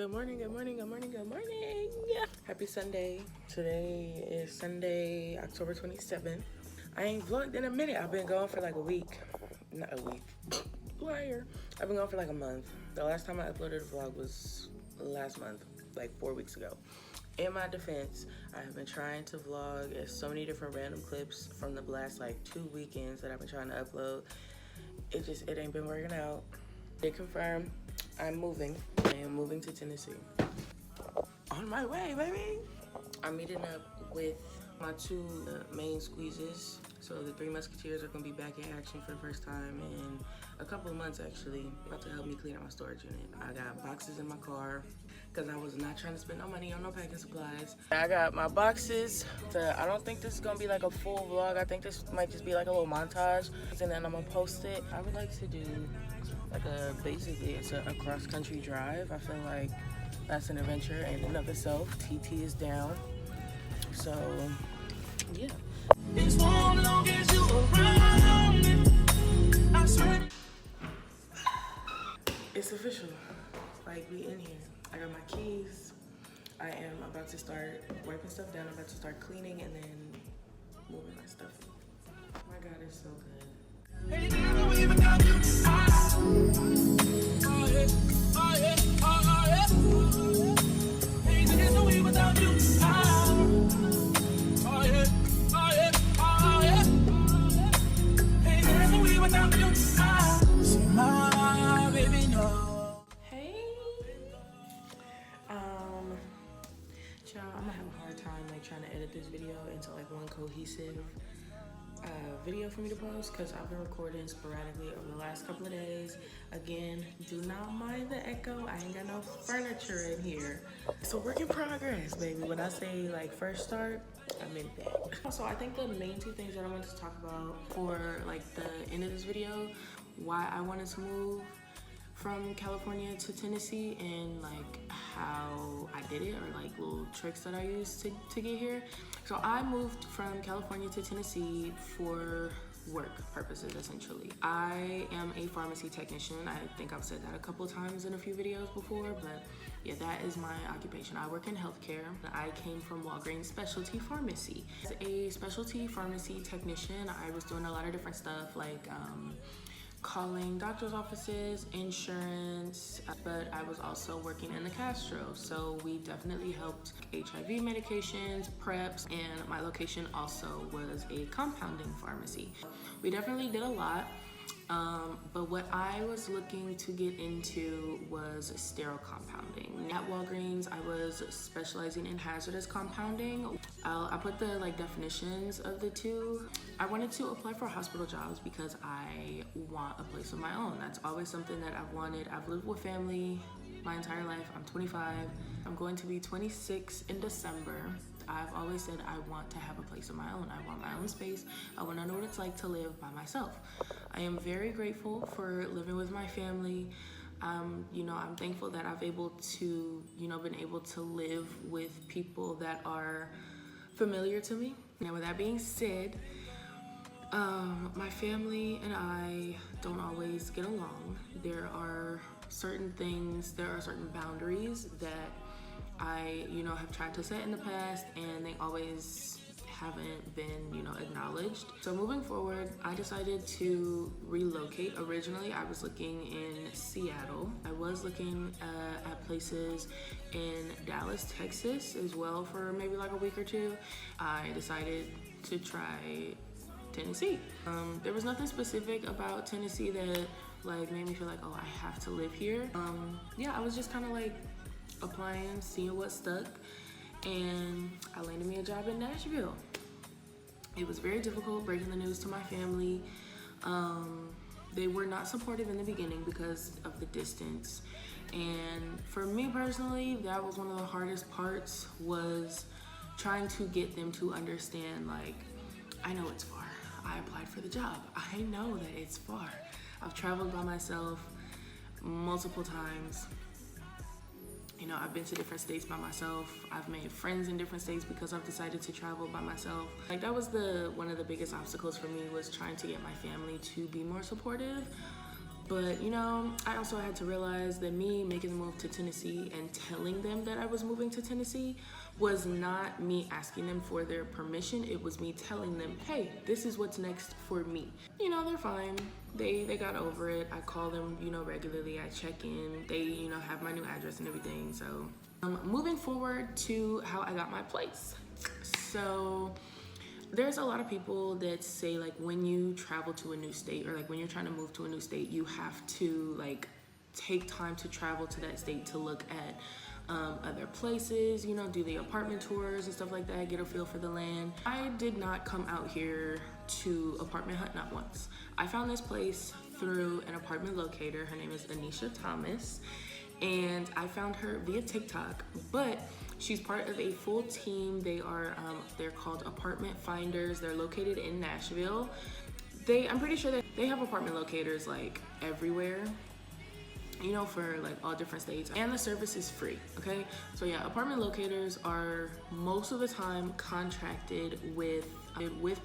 Good morning, good morning, good morning, good morning. Happy Sunday. Today is Sunday, October 27th. I ain't vlogged in a minute. I've been going for like a week. Not a week. Liar. I've been going for like a month. The last time I uploaded a vlog was last month, like 4 weeks ago. In my defense, I have been trying to vlog so many different random clips from the last like 2 weekends that I've been trying to upload. It ain't been working out. They confirmed I'm moving. I am moving to Tennessee. On my way, baby. I'm meeting up with my two main squeezes. So the Three Musketeers are gonna be back in action for the first time in a couple of months, actually. About to help me clean out my storage unit. I got boxes in my car because I was not trying to spend no money on no packing supplies. I got my boxes. I don't think this is gonna be like a full vlog. I think this might just be like a little montage, and then I'm gonna post it. I would like to do like basically it's a cross-country drive. I feel like that's an adventure in and of itself. TT is down, so yeah. As long as you around me, I swear. It's official. Like, we in here. I got my keys. I am about to start wiping stuff down. I'm about to start cleaning and then moving my stuff. Oh my God, it's so good. I'm gonna have a hard time like trying to edit this video into like one cohesive video for me to post because I've been recording sporadically over the last couple of days. Again, do not mind the echo. I ain't got no furniture in here. It's a work in progress, baby. When I say like first start, I meant that. So I think the main two things that I wanted to talk about for like the end of this video, why I wanted to move from California to Tennessee and like how I did it, or like little tricks that I used to get here. So I moved from California to Tennessee for work purposes, essentially. I am a pharmacy technician. I think I've said that a couple times in a few videos before, but yeah, that is my occupation. I work in healthcare. I came from Walgreens Specialty Pharmacy. As a specialty pharmacy technician, I was doing a lot of different stuff like calling doctor's offices, insurance, but I was also working in the Castro. So we definitely helped HIV medications, preps, and my location also was a compounding pharmacy. We definitely did a lot, but what I was looking to get into was sterile compounding. At Walgreens, I was specializing in hazardous compounding. I put the like definitions of the two. I wanted to apply for hospital jobs because I want a place of my own. That's always something that I've wanted. I've lived with family my entire life. I'm 25. I'm going to be 26 in December. I've always said I want to have a place of my own. I want my own space. I want to know what it's like to live by myself. I am very grateful for living with my family. I'm thankful that I've been able to live with people that are familiar to me. Now, with that being said, my family and I don't always get along. There are certain boundaries that I, have tried to set in the past, and they always haven't been, acknowledged. So moving forward, I decided to relocate. Originally, I was looking in Seattle. I was looking at places in Dallas, Texas as well for maybe like a week or two. I decided to try Tennessee. There was nothing specific about Tennessee that like made me feel like, oh, I have to live here. I was just kind of like applying, seeing what stuck, and I landed me a job in Nashville. It was very difficult breaking the news to my family. They were not supportive in the beginning because of the distance, and for me personally, that was one of the hardest parts, was trying to get them to understand, like, I know it's far. I applied for the job. I know that it's far. I've traveled by myself multiple times. I've been to different states by myself. I've made friends in different states because I've decided to travel by myself. Like, that was one of the biggest obstacles for me, was trying to get my family to be more supportive. But you know, I also had to realize that me making the move to Tennessee and telling them that I was moving to Tennessee was not me asking them for their permission. It was me telling them, hey, this is what's next for me. You know, they're fine. They got over it. I call them, you know, regularly. I check in. They, you know, have my new address and everything. So moving forward to how I got my place. So there's a lot of people that say like when you travel to a new state, or like when you're trying to move to a new state, you have to like take time to travel to that state to look at other places, you know, do the apartment tours and stuff like that, get a feel for the land. I did not come out here to apartment hunt, not once. I found this place through an apartment locator. Her name is Anisha Thomas, and I found her via TikTok, but she's part of a full team. They are, they're called Apartment Finders. They're located in Nashville. I'm pretty sure that they have apartment locators like everywhere, you know, for like all different states, and the service is free, okay? So yeah, apartment locators are most of the time contracted with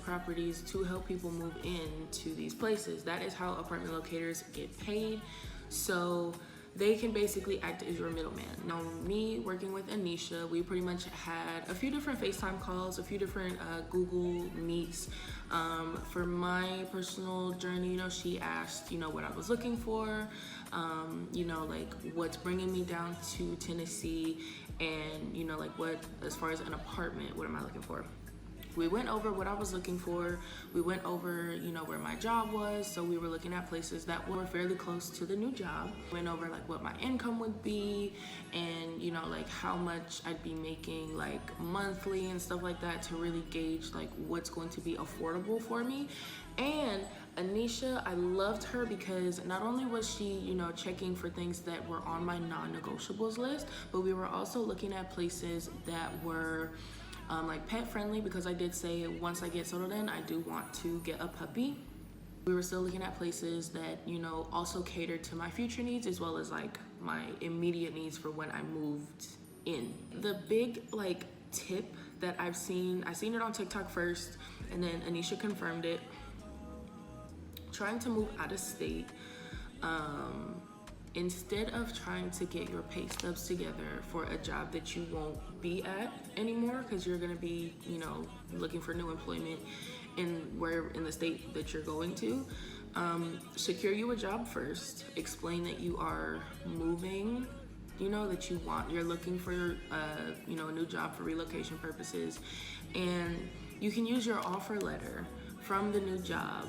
properties to help people move into these places. That is how apartment locators get paid. So they can basically act as your middleman. Now, me working with Anisha, we pretty much had a few different FaceTime calls, a few different Google Meets. For my personal journey, you know, she asked, you know, what I was looking for, you know, like what's bringing me down to Tennessee, and, you know, like what, as far as an apartment, what am I looking for? We went over what I was looking for. We went over, you know, where my job was. So we were looking at places that were fairly close to the new job. Went over like what my income would be, and, you know, like how much I'd be making like monthly and stuff like that, to really gauge like what's going to be affordable for me. And Anisha, I loved her because not only was she, you know, checking for things that were on my non-negotiables list, but we were also looking at places that were like pet friendly, because I did say once I get settled in, I do want to get a puppy. We were still looking at places that, you know, also catered to my future needs as well as like my immediate needs for when I moved in. The big like tip that I seen it on TikTok first, and then Anisha confirmed it. Trying to move out of state, instead of trying to get your pay stubs together for a job that you won't be at anymore, because you're gonna be, you know, looking for new employment in the state that you're going to, secure you a job first. Explain that you are moving, you know, that you're looking for, you know, a new job for relocation purposes, and you can use your offer letter from the new job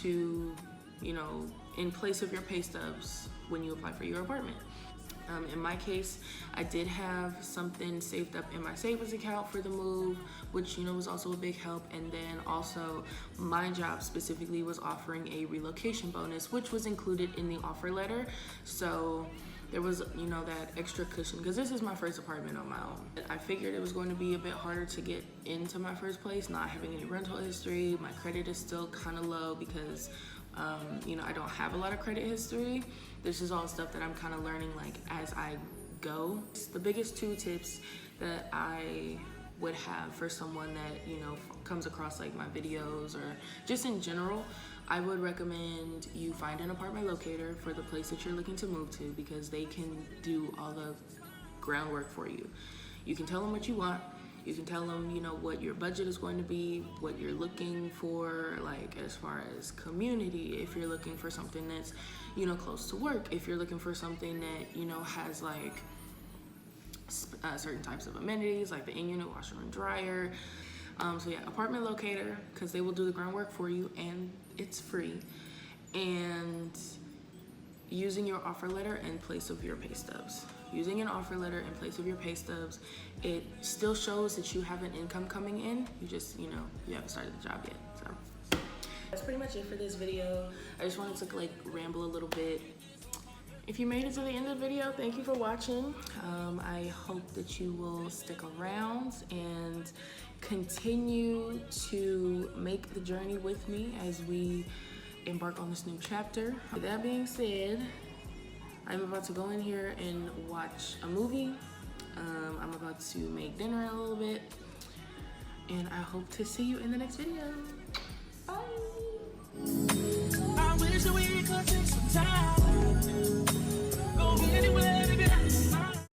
to, you know, in place of your pay stubs when you apply for your apartment. In my case, I did have something saved up in my savings account for the move, which, you know, was also a big help. And then also my job specifically was offering a relocation bonus, which was included in the offer letter. So there was, you know, that extra cushion, because this is my first apartment on my own. I figured it was going to be a bit harder to get into my first place, not having any rental history. My credit is still kind of low because, you know, I don't have a lot of credit history. This is all stuff that I'm kind of learning like as I go. The biggest 2 tips that I would have for someone that, you know, comes across like my videos or just in general, I would recommend you find an apartment locator for the place that you're looking to move to, because they can do all the groundwork for you. You can tell them what you want. You can tell them, you know, what your budget is going to be, what you're looking for, like as far as community, if you're looking for something that's, you know, close to work, if you're looking for something that, you know, has like certain types of amenities, like the in-unit washer and dryer. So yeah, apartment locator, because they will do the groundwork for you and it's free. And using your offer letter in place of your pay stubs. Using an offer letter in place of your pay stubs, it still shows that you have an income coming in. You just, you know, you haven't started the job yet. So that's pretty much it for this video. I just wanted to like ramble a little bit. If you made it to the end of the video, thank you for watching. I hope that you will stick around and continue to make the journey with me as we embark on this new chapter. With that being said, I'm about to go in here and watch a movie. I'm about to make dinner in a little bit, and I hope to see you in the next video. Bye. wish that we could take some time. Go anywhere.